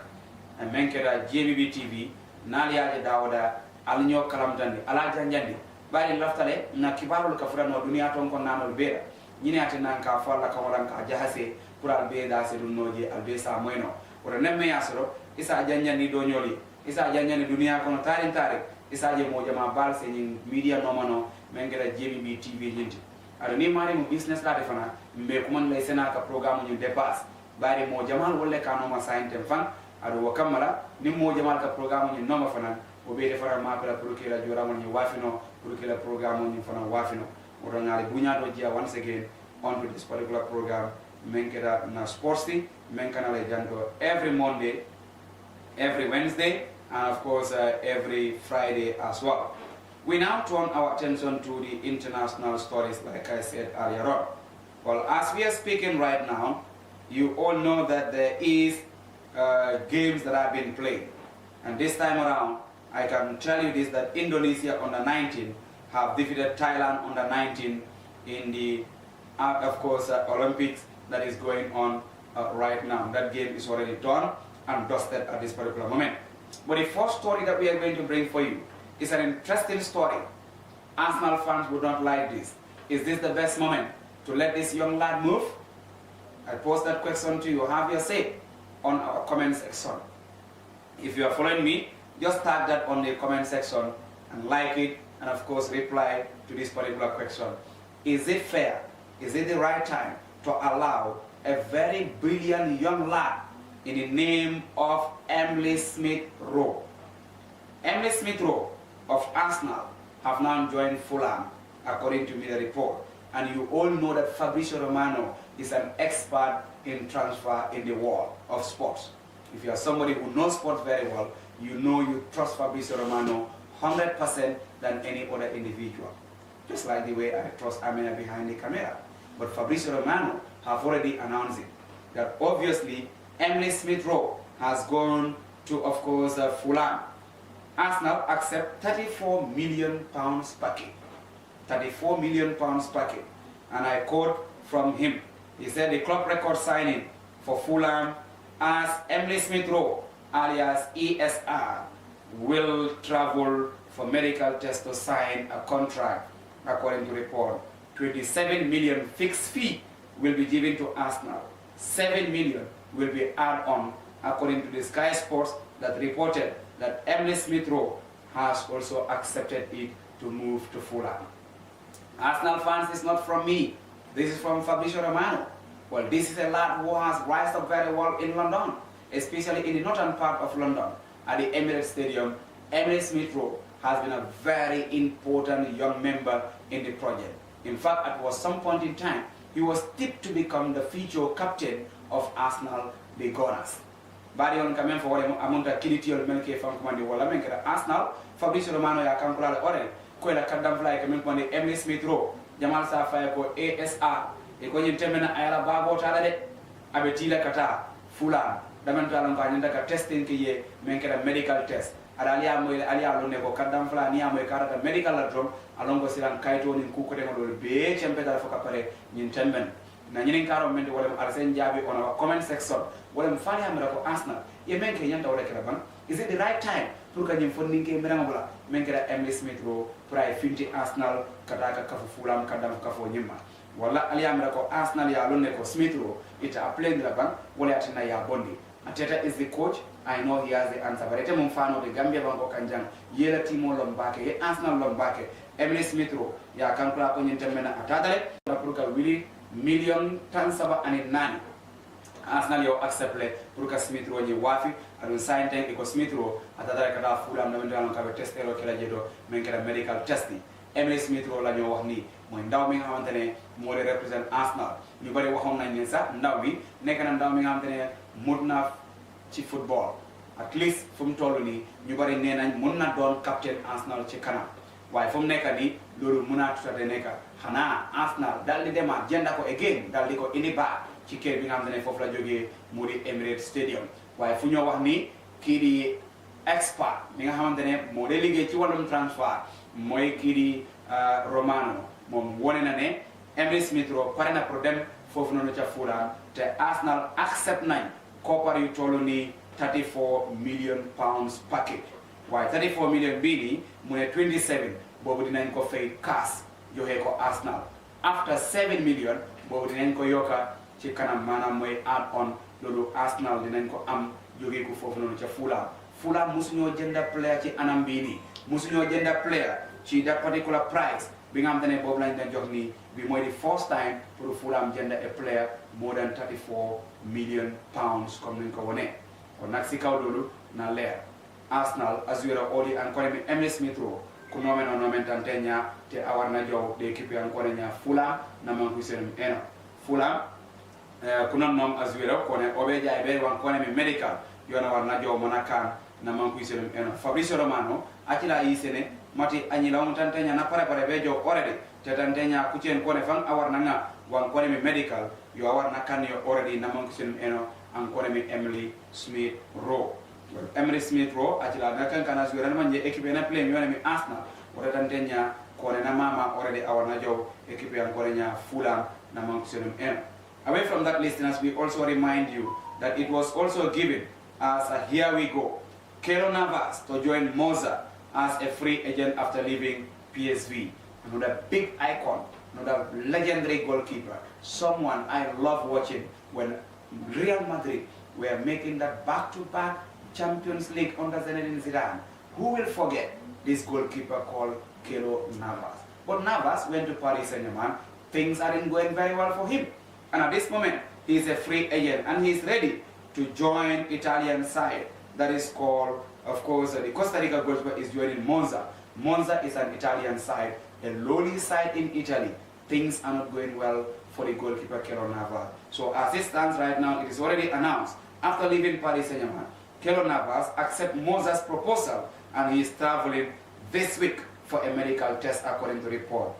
and menkeda Gmeb TV naliaje dawda alnyo kalam dandi ala janjandi bari laftale na kibarul ka furano dunia ton kon nanol beeda nyine atina ka falla ka waran ka jahase pour albeeda se dun noje albesa moyno wala nemme yasoro isa janjani do nyoli isa janjani dunia kono tarin tarik isa je mo jama bal se nyin media nomano mengeda Gmeb TV nyinti ado ni mari mo business la defana mbe ko man lay sena ka programme ñu dépasse bari mo jamal wolle ka no ma sainte fan ado wakamala ni mo jamal ka programme ñu noma fana o be defara ma pela pour que la jora mo ñu wafino pour que la programme ñu fana wafino o do ngari buña do jia once again on to this particular program menkeda na sportsy menkana lay janto every Monday, every Wednesday, and of course every Friday as well. We now turn our attention to the international stories, like I said earlier on. Well, as we are speaking right now, you all know that there is games that have been played. And this time around, I can tell you this, that Indonesia under 19 have defeated Thailand under 19 in the, of course, Olympics that is going on right now. That game is already done and dusted at this particular moment. But the first story that we are going to bring for you is an interesting story. Arsenal fans would not like this. Is this the best moment to let this young lad move? I pose that question to you. Have your say on our comment section. If you are following me, just tag that on the comment section and like it, and of course reply to this particular question. Is it fair? Is it the right time to allow a very brilliant young lad in the name of Emily Smith-Rowe? Emily Smith-Rowe of Arsenal have now joined Fulham, according to media report. And you all know that Fabrizio Romano is an expert in transfer in the world of sports. If you are somebody who knows sports very well, you know you trust Fabrizio Romano 100% than any other individual. Just like the way I trust Amina behind the camera. But Fabrizio Romano have already announced it, that obviously Emily Smith-Rowe has gone to, of course, Fulham. Arsenal accept £34 million package. £34 million package. And I quote from him. He said the club record signing for Fulham as Emily Smith-Rowe, alias ESR, will travel for medical tests to sign a contract, according to report. 27 million fixed fee will be given to Arsenal. 7 million will be added on, according to the Sky Sports that reported that Emily Smith-Rowe has also accepted it to move to Fulham. Arsenal fans, is not from me. This is from Fabrizio Romano. Well, this is a lad who has rised up very well in London, especially in the northern part of London, at the Emirates Stadium. Emily Smith-Rowe has been a very important young member in the project. In fact, at some point in time, he was tipped to become the future captain of Arsenal, the Gunners. Bari on kamen for amunta kiliti ol melke fam komandi wala men kera Arsenal Fabrizio Romano ya kankula ore ko la kadam fly kamen komandi Emily Smith-Rowe Jamal sa fay ko ASR e ko nyin temena ayala babo tala de abetila kata Fulham daman to alon ko anyanda ka testing ki ye men kera medical test ada aliya lo ne ko kadam fula ni amoy karata medical la drum alon ko silan kayto ni ku ko de ngol be cembe dal foka pare nyin temben na nyinin karo men de wala arsen jabi on our comment section wala fani amra ko Arsenal ye men ke nyanta wala kera ban is it the right time pour que nyim fonni ke mera ngula men kera Emily Smith Rowe pour ay finti Arsenal kadaka kafu Fulham kadam kafo nyimma wala aliya amra ko Arsenal ya lo ne ko Smith Rowe ita apply la ban wala atina ya bondi Ateta is the coach. I know he has the answer. But ete mfano de Gambia bango kanjang yela timo lombake ye Arsenal lombake Emily Smith Rowe ya kankula ko nyentemena atadale pour wili million tan saba ani nani Arsenal yo accept le pour que Smith Rowe ni wafi adu sign tank ko Smith Rowe atadale kada Fulham na mendo ka be testero kala jedo men kala medical testing Emily Smith Rowe la ñoo wax ni moy ndaw mi nga xamantene mo le represent Arsenal ñu bari waxon nañ ni sax ndaw bi nek na ndaw mi nga xamantene mudna ci football at least fum tollu ni ñu bari nenañ mën na doon captain Arsenal ci kanam waye fum nekk ni lolu mëna tutade nekk xana Arsenal dal di dema jenda ko again dal di ko indi ba ci kër bi nga xamantene fofu la joggé modi Emirates Stadium waye fu ñoo wax ni ki di expert mi nga xamantene mo de liggé ci walum transfer moy ki di Romano mom woné na né Emily Smith Rowe pare na pour dem fofu nonu ca Fulham te Arsenal accept nañ koppar yu tollu ni 34 million pounds package waaye 34 million bii nii mu ne 27 boobu dinañ ko fay cash joxe ko Arsenal after 7 million boobu dinañ ko yokka ci kanam maanaam mooy add on loolu Arsenal dinañ ko am jóge ko foofu noonu ca Fulham musuñoo jënda player ci anam bii nii musuñoo jënda player ci that particular price bi nga xam te ne boobu lañ leen jox nii bi mooy the first time pour Fulham jënda a player more than 34 million pounds comme niñ ko wone kon nag si kaw loolu na leer Arsenal azura odi ancora mi Emily Smith Rowe kuno nomen tantenya te awarna jow de equipe ancora nya Fulham na man ku senum eno Fulham kuno nom azura ko ne obe jaay be wan ko ne mi medical yona warna jow monakan na man ku senum eno Fabrizio Romano atila yi sene mati anyila on tantenya na pare be jow already te tantenya ku cien ko ne fan awarna nga wan ko ne mi medical yo awarna kan yo already na man ku senum eno ancora mi Emily Smith Rowe Emily Smith Rowe atila nakan kana zuwa man je equipe na play mi wona mi Arsenal wala tantenya ko na mama already awarna jow equipe an ko nya Fulham na man senum en away from that listeners we also remind you that it was also given as a here we go Keylor Navas to join Monza as a free agent after leaving PSV another big icon another legendary goalkeeper someone I love watching when Real Madrid were making that back-to-back Champions League under Zinedine Zidane. Who will forget this goalkeeper called Keylor Navas? But Navas went to Paris Saint-Germain. Things aren't going very well for him. And at this moment, he is a free agent and he is ready to join Italian side. That is called, of course, the Costa Rica goalkeeper is joining Monza. Monza is an Italian side, a lowly side in Italy. Things are not going well for the goalkeeper Keylor Navas. So as it stands right now, it is already announced. After leaving Paris Saint-Germain, Keylor Navas accepts Monza's proposal and he is traveling this week for a medical test according to report.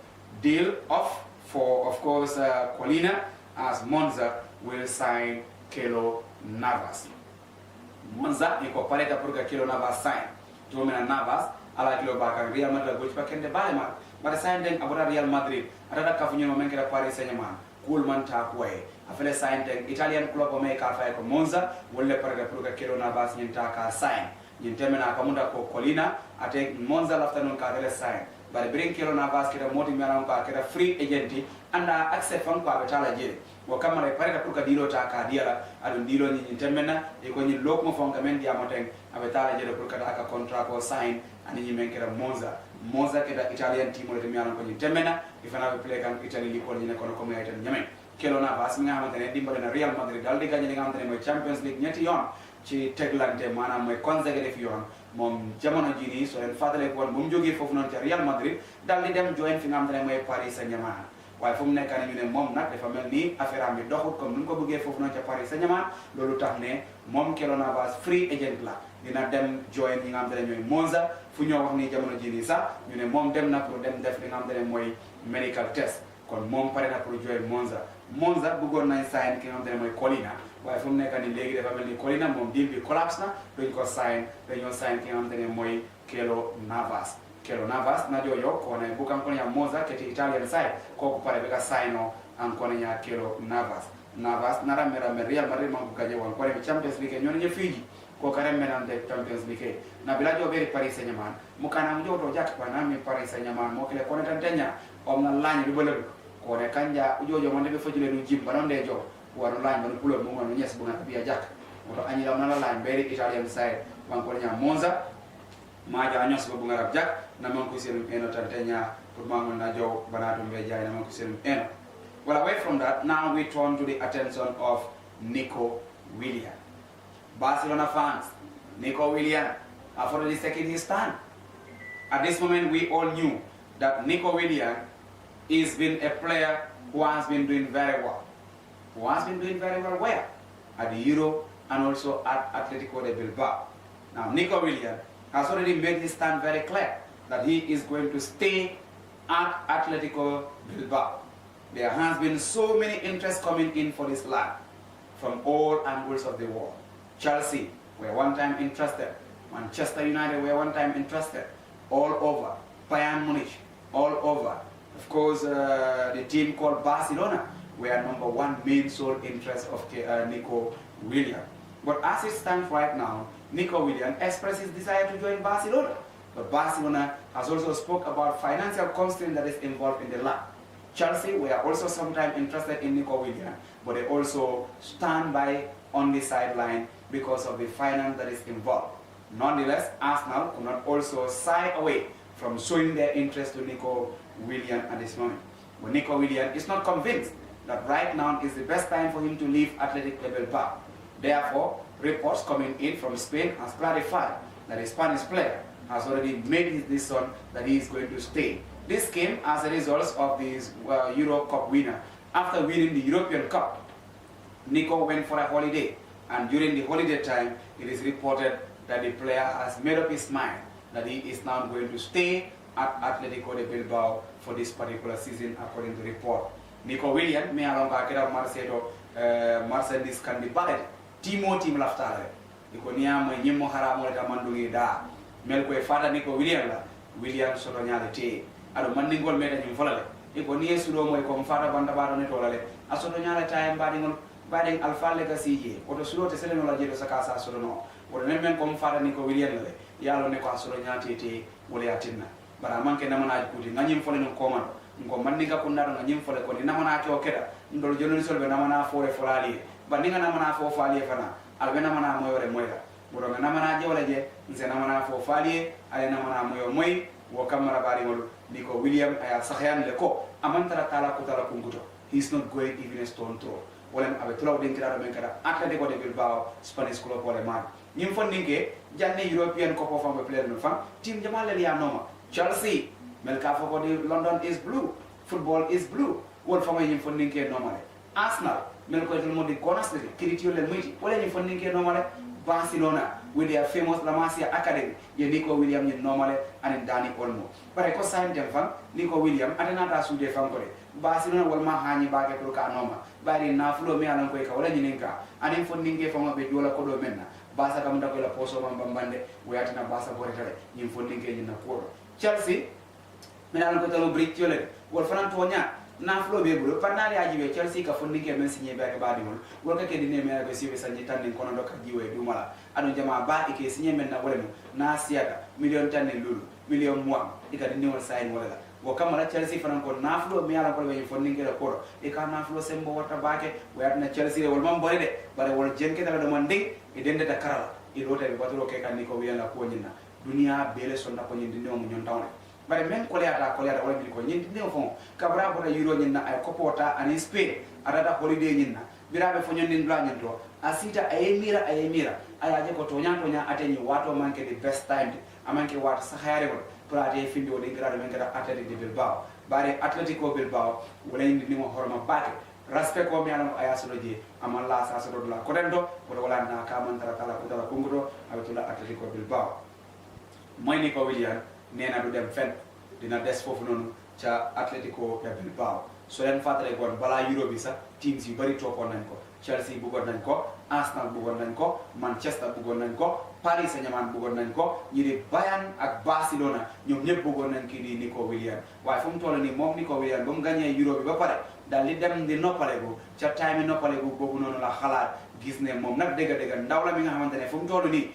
Deal off for, of course, Colina as Monza will sign Keylor Navas. Monza incorporated pour que Keylor Navas sign. Tomina Navas ala kilo baka Real Madrid goalkeeper kende bayma. But sign den abura Real Madrid. Atata kafunyo momenke da Paris Saint-Germain. Coolman takwe. Afele sign den Italian club ome ka fa ko Monza wolle parade pour que Keylor Navas nyinta ka sign. Nyintemena kamunda ko Colina ate Monza lafta non ka dele sign. But bring Keylor Navas keda moti mialam ka keda free agenti anda accept fan ko abetala jere. Wo kamara parade pour que dilo ta ka diala adun dilo nyintemena e ko nyi lokmo fonka men dia moteng abetala jere pour que aka contract ko sign ani nyi men keda Monza keda Italian team le mialam ko nyintemena ifana be play kan Italy li ko nyine kono ko ngayta nyame. Keylor Navas mi nga xamantene dimbale na Real Madrid dal di gagné li nga xamantene moy Champions League ñetti yoon ci teglante manam moy consecutive yoon mom jamono ji ni so len fatale ko won bu mu joggé fofu non ci Real Madrid dal di dem join fi nga xamantene moy Paris Saint-Germain waye fu mu nekkane ñu ne mom nak dafa melni affaire am bi doxut comme ñu ko bëggé fofu non ci Paris Saint-Germain lolu tax ne mom Keylor Navas free agent la dina dem join ñi nga xamantene ñoy Monza fu ñoo wax ni jamono ji ni sax ñu ne mom dem na pour dem def li nga xamantene moy medical test kon mom paré na pour join Monza bëggoon nañ sign ki nga xamantene moy Colina waaye fu mu nekk nii léegi dafa mel ni Colina moom deal bi collapse na duñ ko sign dañoo sign ki nga xamante ne mooy Keylor Navas na jojo kone bukan kono ya moza keti Italian side koko pare beka signo an kono ya Keylor Navas nara mera Real Madrid man bukaje wan kono Champions League nyoni je fiji ko kare menante Champions League na bila jo beri Paris Saint-Germain mukana mjodo jak bana mi Paris Saint-Germain mo kele kono tantenya om na lañu du beleul kone kanja jojo man be fajule du jim banon de jo waro lañ man pulo mo ngano nyes bu ngata biya jak moto anyi la na lañ beri Italian side man kono ya Monza maja anyos ko bunga rab jak na man ko selum eno tantenya pour mangon na jow banatum be jay na man ko selum eno. Well, away from that, now we turn to the attention of Nico Williams. Barcelona fans, Nico Williams have already taken his stand. At this moment, we all knew that Nico Williams is been a player who has been doing very well. Who has been doing very well where? At the Euro and also at Atletico de Bilbao. Now, Nico Williams has already made his stand very clear that he is going to stay at Atletico Bilbao. There has been so many interests coming in for this lad from all angles of the world. Chelsea were one time interested. Manchester United were one time interested. All over. Bayern Munich, all over. Of course, the team called Barcelona were #1 main sole interest of Nico Williams. But as it stands right now, Nico Williams expressed his desire to join Barcelona. But Barcelona has also spoke about financial constraint that is involved in the lad. Chelsea were also sometimes interested in Nico Williams, but they also stand by on the sideline because of the finance that is involved. Nonetheless, Arsenal could not also shy away from showing their interest to Nico Williams at this moment. But Nico Williams is not convinced that right now is the best time for him to leave Athletic Bilbao. Therefore, reports coming in from Spain has clarified that a Spanish player has already made his decision that he is going to stay. This came as a result of this Euro Cup winner. After winning the European Cup, Nico went for a holiday, and during the holiday time, it is reported that the player has made up his mind that he is now going to stay at Atletico de Bilbao for this particular season, according to the report. Nico Williams, me along Kakira Marcedis can be bad. Team laftare. Nico Niamo, Nimo Haramo, Tamandu da. Melko father Nico Williams Sotonyality. Ado mandingol meda nyum folale iko niye sudo moy ko fata banda bado ne tolale asodo nyaala tay badingol bading alfalle ka sije oto sudo te seleno la jedo saka sa sodo no wodo nem men ko fata Nico Williams le yalo ne ko asodo nyaati te wala yatinna bara manke namana kuti nganyim fole no komando ngo mandinga ko ndado nganyim fole ko ni namana to keda ndol jononi solbe namana fo e folali bandinga namana fo fali fana albe namana moyore moyra wodo namana jewle je nse namana fo fali ay namana moyo moy wo kamara bari ngol Nico Williams aya sakyan leko amantara tala ko tala kunguto. He's not going even a stone throw. Wala abe tulaw den kira men kada Atletico de Bilbao Spanish club wala man. Nyim fon ninke janne European Cup of Fame player no fam team jamal le ya noma. Chelsea melka fo ko di London is blue. Football is blue. Wol fama nyim fon ninke normale. Arsenal melko del modi konas le kiritio le miti. Wala nyim fon ninke normale. Barcelona with their famous La Masia Academy, ye Nico Williams in normally and Danny Olmo. But I could sign them from Nico Williams, and another suit de Fankore. Barcelona will mahani back at Luka Noma, but in Nafulo me and Quaker, or Ninka, and in funding from a Bedola Codomena, Basa Kamdakola Poso Bambande, we are in a Basa Portale, in funding in the quarter. Chelsea, Milan Cotalo Brick Chile, Wolfran Tonya. Naflo bebro panali ajiwe Chelsea ka fundi ke mensinye ba ke badi mon wolka ke dine me be sibe sanji tan nin kono doka jiwe dumala adu jama ba ke sinye men na wolem na siaka million tan lulu million mo ika dine won sign wala wo kamara Chelsea fanan ko naflo me ala ko be fundi ke ko e ka naflo sembo wata baake wayat na Chelsea wol mam bori de bare wol jenke dala do man ding e dende ta karala e rota be batoro ke kan ni ko wiya la ko nyina dunia bele sonna ko nyindi no mo nyon tawne bare men koleata wala bi ko nyindi ne fon kabra bota euro nyinna ay kopota ani Spain adata holiday nyinna birabe fo nyindi ndla nyinto asita ayemira ayaje ko tonya atenyi wato manke the best time amanke wato sahayare won prate findi woni grado men kada Athletic de Bilbao bare Atletico Bilbao wala nyindi mo horma bake respect ko mi alam ayasulo je amalla sa so do la ko den do wala na ka man tara tala ko dara kungudo abetula Atletico Bilbao moy Nico Williams nena du dem fen dina des fofu nonu ca Atletico de Bilbao so len fatale gon bala Euro bi sax teams yu bari topon nañ ko Chelsea bëggoon nañ ko Arsenal bëggoon nañ ko Manchester bëggoon nañ ko Paris Saint-Germain bëggoon nañ ko ñi di Bayern ak Barcelona ñoom ñëpp bëggoon nañ kii di Nico Williams waaye fu mu toll nii moom Nico Williams ba mu gagné Euro bi ba pare daal di dem di noppaleku ca time yi noppaleku boobu noonu la xalaat gis ne moom nag dëgg-dëgg ndaw la mi nga xamante ne fu mu toll nii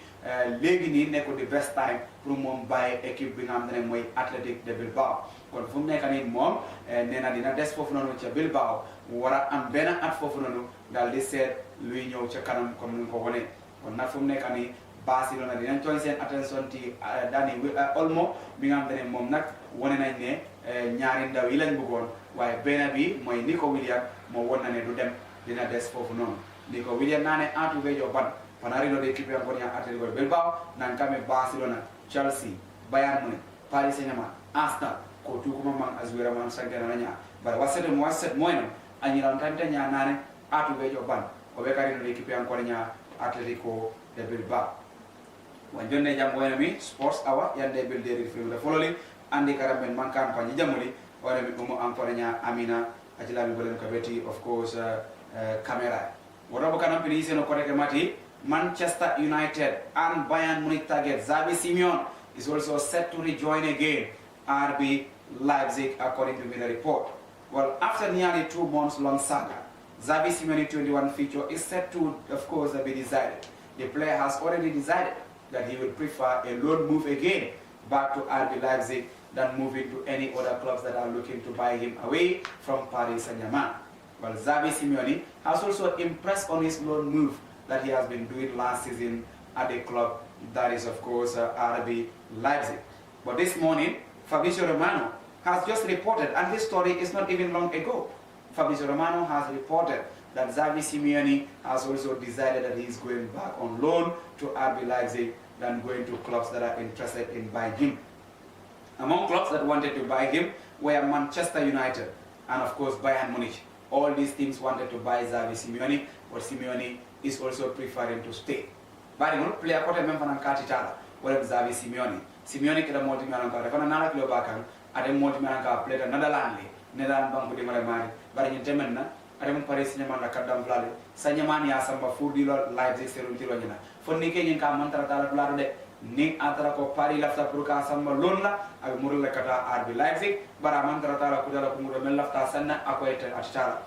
léegi nii nekkul di best time pour moom bàyyi équipe bi nga xamante ne mooy Athletic de Bilbao kon fu mu nekk nii moom nee na dina des foofu noonu ca Bilbao war a am benn at foofu noonu daal di seet luy ñëw ca kanam comme ni nga ko wane kon nag fu mu nekk nii Barcelona dinañ tooñ seen attention ci Dani Olmo bi nga xamante ne moom nag wane nañ ne ñaari ndaw yi lañ bëggoon waaye benn bi mooy Nico Williams moo won na ne du dem dina des foofu noonu Nico Williams nane atu vejo ban panarino de equipe ancora Atletico Bilbao nan kame Barcelona Chelsea Bayern Munich Paris Saint-Germain Arsenal ko tu kuma man azwira man sangana nanya bara wasete mo waset moyno anyira tante nya nane atu vejo ban o be karino de equipe ancora Atletico de Bilbao wanjonde jam wayno mi sports awa yande belderi film de fololi andi karamben man campagne jamuli wala mi umo ancora Amina ajilami bolen ko beti of course camera Whatever kind of police no correct mati Manchester United and Bayern Munich target Xavi Simeone is also set to rejoin again RB Leipzig according to the report. Well, after nearly 2 months long saga, Xavi Simeone 21 feature is set to, of course, be decided. The player has already decided that he will prefer a loan move again back to RB Leipzig than moving to any other clubs that are looking to buy him away from Paris Saint-Germain. Well, Xavi Simeone has also impressed on his loan move that he has been doing last season at the club that is, of course, RB Leipzig. But this morning, Fabrizio Romano has just reported, and this story is not even long ago. Fabrizio Romano has reported that Xavi Simeone has also decided that he is going back on loan to RB Leipzig than going to clubs that are interested in buying him. Among clubs that wanted to buy him were Manchester United and, of course, Bayern Munich. All these teams wanted to buy Xavi Simeone, but Simeone is also preferring to stay. Bari mo player ko même fanan kati tala wala Xavi Simeone. Simeone keda multi manan ka refana nala kilo bakan ade multi manan ka player Netherlands banko de mala mari bari ni temenna ade mo Paris Saint-Germain la kadam flale Saint-Germain ya samba furdi lo Leipzig serum tiro nyina fonni ke nyin ka mantara tala flare de ni atara ko Paris lafta pour ka samba lon la ak murul la kata RB Leipzig bara mantara tala ko dala ko murul mel lafta sanna akoy te atitala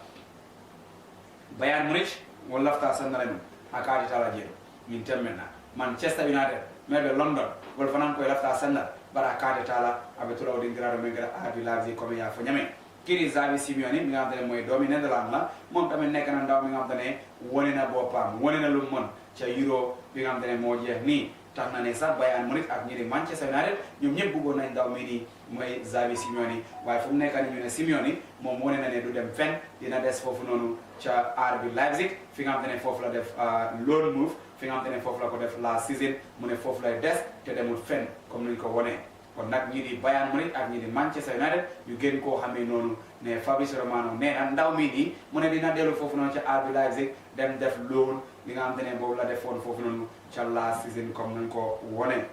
Bayern Munich wol lafta sanna la min akati tala jero min temmenna Manchester United mebe London wol fanan ko lafta sanna bara akati tala abe tulaw di grado men gara RB Leipzig comme ya fo nyame kiri Xavi Simeone mi nga xamantene moy doomi Netherlands la mom tamit nek na ndaw mi nga xamantene wone na bopam wone na lu mon ca Euro bi nga xamantene mo jeex ni tax na ne sax Bayern Munich ak ñi di Manchester United ñoom ñëpp bëggoon nañ ndaw mi nii mooy Xavi Simeone waaye fu mu nekk nii ñu ne Simeone moom wane na ne du dem fenn dina des foofu noonu ca RB Leipzig fi nga xamante ne foofu la def loan move fi nga xamante ne foofu la ko def la season mu ne foofu lay des te demul fenn comme ni ñu ko wonee kon nag ñi di Bayern Munich ak ñi di Manchester United ñu gën koo xamee noonu ne Fabrizio Romano nee na ndaw mi nii mu ne dina dellu foofu noonu ca RB Leipzig dem def loan li nga xamante ne boobu la defoon foofu noonu ca la season comme nañ ko wone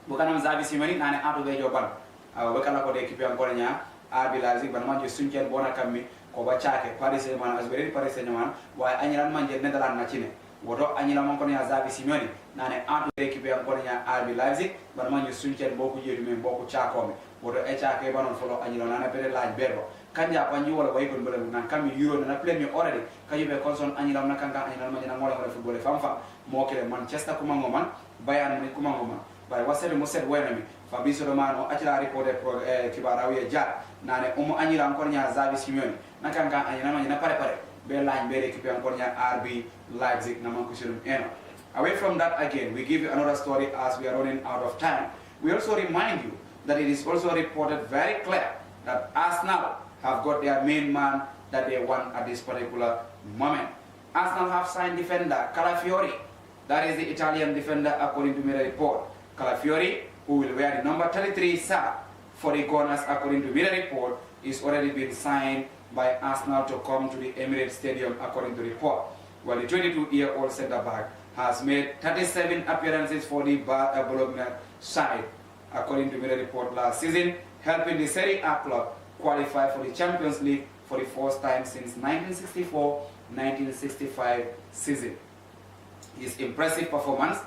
bu kanam Xavi Simeone nane ato be joban be kala ko de équipe encore nya RB Leipzig ban manje suncen bona kammi ko ba caake Paris Saint-Germain asbere Paris Saint-Germain waaye anyiran manje Netherlands na cine woto anyila mon kono ya Xavi Simeone nane ato de équipe encore nya RB Leipzig ban manje suncen boku jeedu men boku caakome woto e caake banon folo anyila nana pere laaj berbo kanja panji wala way gon bele nan kam Euro na play me already kayube konson anyila na kanga anyila manje na ngole ko football famfa mo kele Manchester kuma ngoman Bayern Munich kuma ngoman bare wasere mo set wayna mi Fabrizio Romano atila reporter pro kibarawiya jar nane umu anyila encore nya Xavi Simeone nakanga anyila manje na pare be lañ be équipe encore nya RB Leipzig na man ko silum eno. Away from that again, we give you another story as we are running out of time. We also remind you that it is also reported very clear that Arsenal have got their main man that they want at this particular moment. Arsenal have signed defender Calafiori. That is the Italian defender according to Mirror report. Calafiori, who will wear the number 33 sir for the Gunners according to Mirror report, is already been signed by Arsenal to come to the Emirates Stadium according to report. Well, the 22-year-old centre-back has made 37 appearances for the Bologna side according to Mirror report last season, helping the Serie A club qualify for the Champions League for the first time since 1964 1965 season. His impressive performance,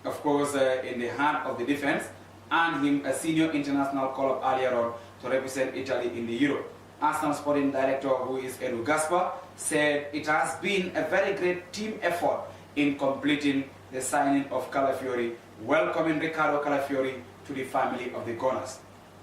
of course, in the heart of the defense, earned him a senior international call-up earlier on to represent Italy in the Euro. Arsenal sporting director, who is Edu Gaspar, said it has been a very great team effort in completing the signing of Calafiori, welcoming Riccardo Calafiori to the family of the Gunners.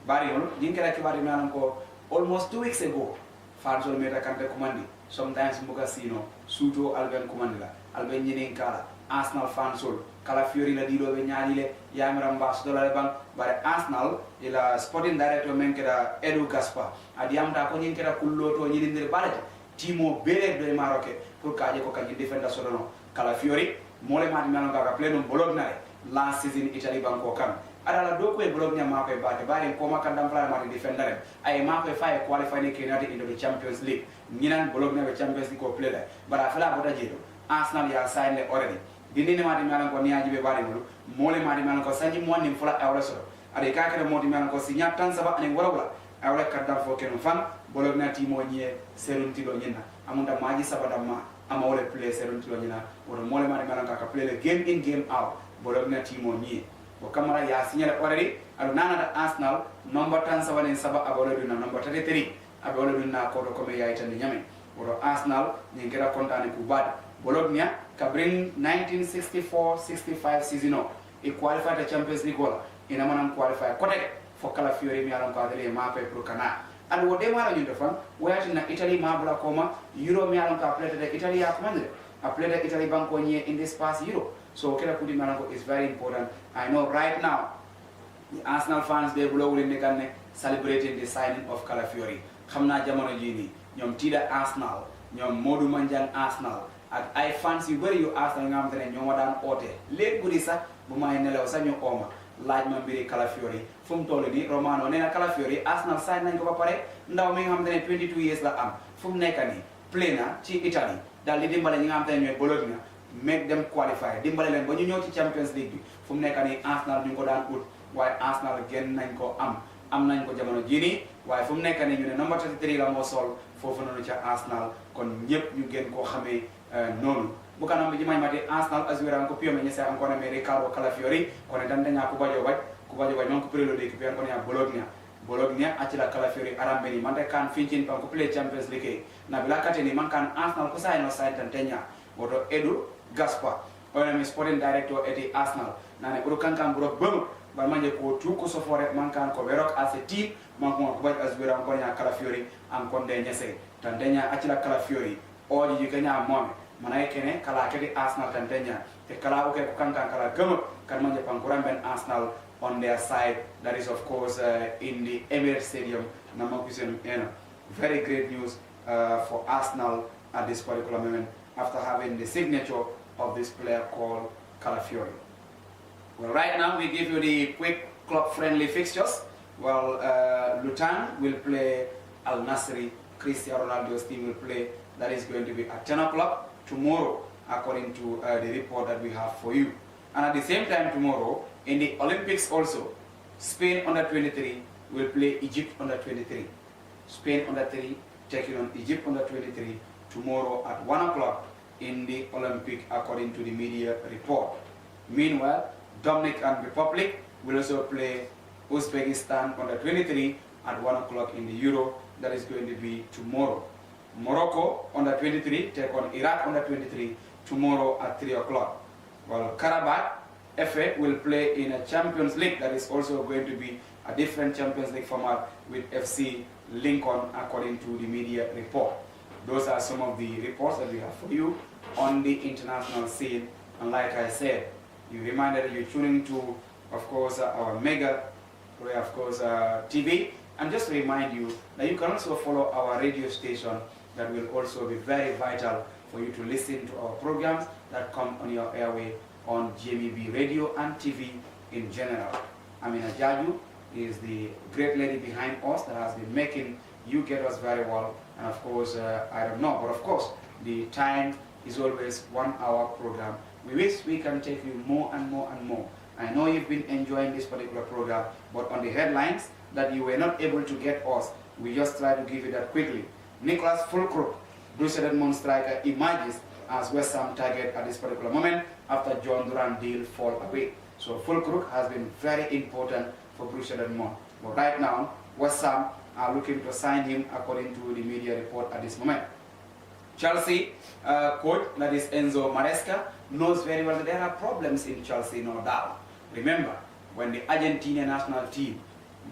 Bariol, Jinkera Kibari Melanco, almost 2 weeks ago, Fansol Meta Kante Kumandi, sometimes Mukasino, Suto Alben Kumandila, Alben Yininkala, Arsenal Fansol, Calafiori la Dido Benyale, Yamram Basdola Bank, but Arsenal, il sporting director Menkera Edu Gaspar, Adiamta Koninkera Kuloto Yidin the Ballet, Timo Bele de Maroke, Purkaje Kokani defender Sorono, Calafiori, Mole Madimanga Plenum Bologna, last season Italy Banco Kam. Adala doko e Bologna mape bate bari koma kandam fly mari defender ay mape fa qualifying Kenati into the Champions League Ninan Bologna the Champions League ko play but afela boda jedo Arsenal ya signed already dinini mari malan ko niaji be bari mulu mole mari malan ko sanji mo ni fula awla so ade ka ka modi malan ko signa tan saba ani wala awla kadam fo ken fan Bologna timo nye serunti do nyina amunda maji sabada ma ama wala play serunti do nyina wala mole mari malan ka play the game in game out Bologna timo nye o kamara ya signal already adu nana da Arsenal number 10 in saba abolo duna number 33 abolo duna ko ko me ya itani nyame o Arsenal ni ngera kontane ku bad Bologna ka bring 1964-65 season o e qualify the Champions League wala ina manam qualify kote for Calafiori mi alon ko adele mape pro kana adu o de mara nyundo fam wayati na Italy ma bla koma Euro mi alon ka play the Italy ya commande a play the Italy banko nye in this past Euro. So Kela Kudi Malanko is very important. I know right now the Arsenal fans they will celebrating the signing of Calafiori. Khamna Jamono Jini, Nyom Tida Arsenal, Nyom Modu Manjan Arsenal. At I fans you very you Arsenal Namden and Yomadan Ote. Late Budisa, Buma Nela Sanyo Oma, Lightman Biri Calafiori, Fum Tolini, Romano, Nena Calafiori, Arsenal signed Nangopare, now Mingham 22 years la am, Fum Nekani, Plena, Chi Italy, Dali Dimbaling Amten Bologna. Make them qualify. Dimbale len ba ñu ñëw ci Champions League bi fu mu nekk ni Arsenal ñu ko daan ut waaye Arsenal genn nañ ko am nañ ko jamono jii nii waaye fu mu nekk ni ñu ne number 33 la moo sol foofu noonu ca Arsenal kon ñëpp ñu gën koo xamee noonu bu kanam bi ji may mate Arsenal assurance ko piome ñese ancora me Riccardo Calafiori kon dan daña ko bajo waj non ko prelo de ki ancora ya Bologna acila Calafiori arambe ni man kan fincin pan ko play Champions League na bila kateni man kan Arsenal ko sayno saytan tenya woto Edu Gaspar, on sporting director at the Arsenal. Nane Urukankan Burok Bum, but manje ko two ko so for it mankan ko werok as a team, man ko ko as we ran konya Calafiori am konde nyese. Tandenya achila Calafiori, or you kanya mom. Manay kene kala kedi Arsenal tandenya. Te kala oke ko kankan kala gum kan manje pankuran ben Arsenal on their side. That is of course in the Emirates Stadium. Namakusen ena. Very great news for Arsenal at this particular moment after having the signature of this player called Calafiori. Well, right now we give you the quick club-friendly fixtures. Well, Lutan will play Al Nassr. Cristiano Ronaldo's team will play. That is going to be at 10 o'clock tomorrow, according to the report that we have for you. And at the same time tomorrow, in the Olympics also, Spain under 23 will play Egypt under 23. Spain under 3 taking on Egypt under 23 tomorrow at 1 o'clock in the Olympic, according to the media report. Meanwhile, Dominican Republic will also play Uzbekistan under 23 at 1 o'clock in the Euro. That is going to be tomorrow. Morocco under 23 take on Iraq under 23 tomorrow at 3 o'clock. Well, Karabakh FA will play in a Champions League. That is also going to be a different Champions League format with FC Lincoln, according to the media report. Those are some of the reports that we have for you on the international scene. And like I said, you reminded you're tuning to, of course, our mega, of course, TV. And just to remind you that you can also follow our radio station that will also be very vital for you to listen to our programs that come on your airway on Gmeb radio and TV in general. Amina Jaju is the great lady behind us that has been making you get us very well. And of course, I don't know, but of course, the time is always 1 hour program. We wish we can take you more and more and more. I know you've been enjoying this particular program, but on the headlines that you were not able to get us, we just try to give you that quickly. Nicholas Fulcrook Borussia Dortmund striker emerges as West Ham target at this particular moment after John Duran deal fall away. So Fulkrug has been very important for Borussia Dortmund. But right now, West Ham are looking to sign him according to the media report at this moment. Chelsea coach, that is Enzo Maresca, knows very well that there are problems in Chelsea, no doubt. Remember, when the Argentina national team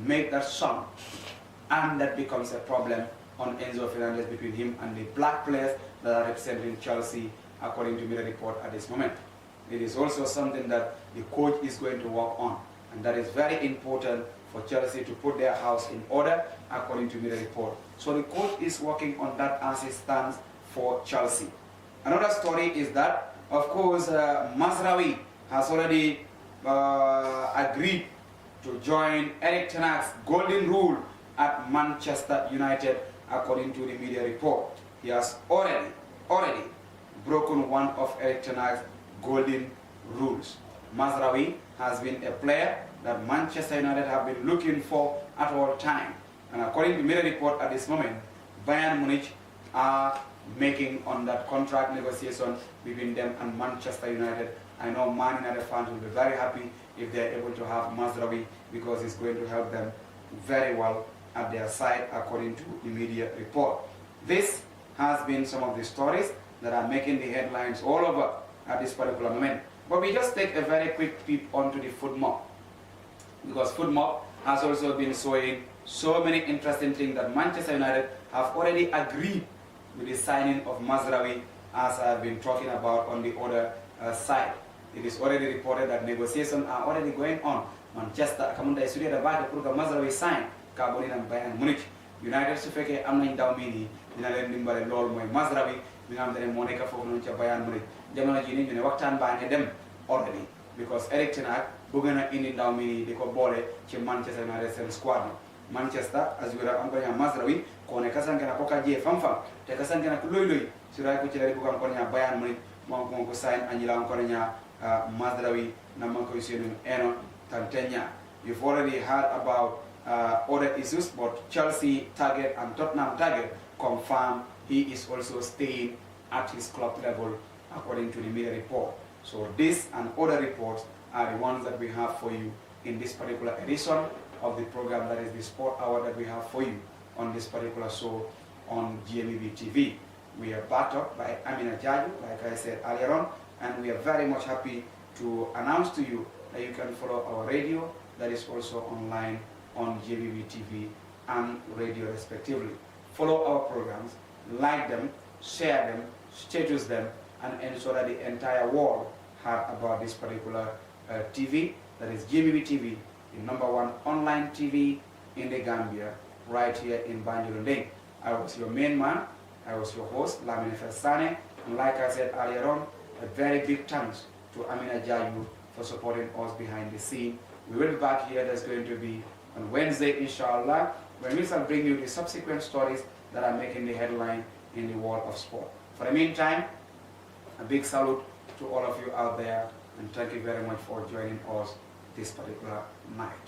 make that song, and that becomes a problem on Enzo Fernandez between him and the black players that are representing Chelsea, according to media report at this moment. It is also something that the coach is going to work on, and that is very important for Chelsea to put their house in order, according to media report. So the coach is working on that as it stands for Chelsea. Another story is that, of course, Mazraoui has already agreed to join Erik ten Hag's golden rule at Manchester United, according to the media report. He has already broken one of Erik ten Hag's golden rules. Mazraoui has been a player that Manchester United have been looking for at all time. And according to media report at this moment, Bayern Munich are making on that contract negotiation between them and Manchester United. I know Man United fans will be very happy if they are able to have Mazraoui, because it's going to help them very well at their side, according to the media report. This has been some of the stories that are making the headlines all over at this particular moment. But we just take a very quick peep onto the football, because football has also been showing so many interesting things that Manchester United have already agreed with the signing of Mazraoui, as I've been talking about on the other side. It is already reported that negotiations are already going on. Manchester kamunda isuri da bade pour que Mazraoui sign ka boni na Bayern Munich. United su fekke am nañ daw mi ni dina leen dimbale lool moy Mazraoui mi nga xam ne moo nekk foofu noonu ca Bayern Munich. Jamono ji ni ñu ne waxtaan baa ngi dem already, because Erik ten Hag bëgg na indi ndaw mi ni di ko boole ci Manchester United seen squad bi. Manchester azwira am ko nya Mazraoui ko ne kasanke na ko ka je fam te kasanke na ko loy sura ko ci la ko am ko nya Bayern Munich mo ko sign anjila am ko nya Mazraoui na man ko yusenu eno tantenya. You've already heard about other issues, but Chelsea target and Tottenham target confirm he is also staying at his club level, according to the media report. So this and other reports are the ones that we have for you in this particular edition of the program, that is the Sport Hour that we have for you on this particular show on Gmeb TV. We are backed up by Amina Jaju, like I said earlier on, and we are very much happy to announce to you that you can follow our radio that is also online on Gmeb TV and radio respectively. Follow our programs, like them, share them, status them, and ensure that the entire world heard about this particular TV, that is Gmeb TV, the #1 online TV in the Gambia, right here in Banjul. I was your main man, I was your host, Lamine Fessane, and like I said earlier on, a very big thanks to Amina Jaju for supporting us behind the scene. We will be back here, that's going to be on Wednesday, inshallah, when we shall bring you the subsequent stories that are making the headline in the world of sport. For the meantime, a big salute to all of you out there, and thank you very much for joining us this particular night.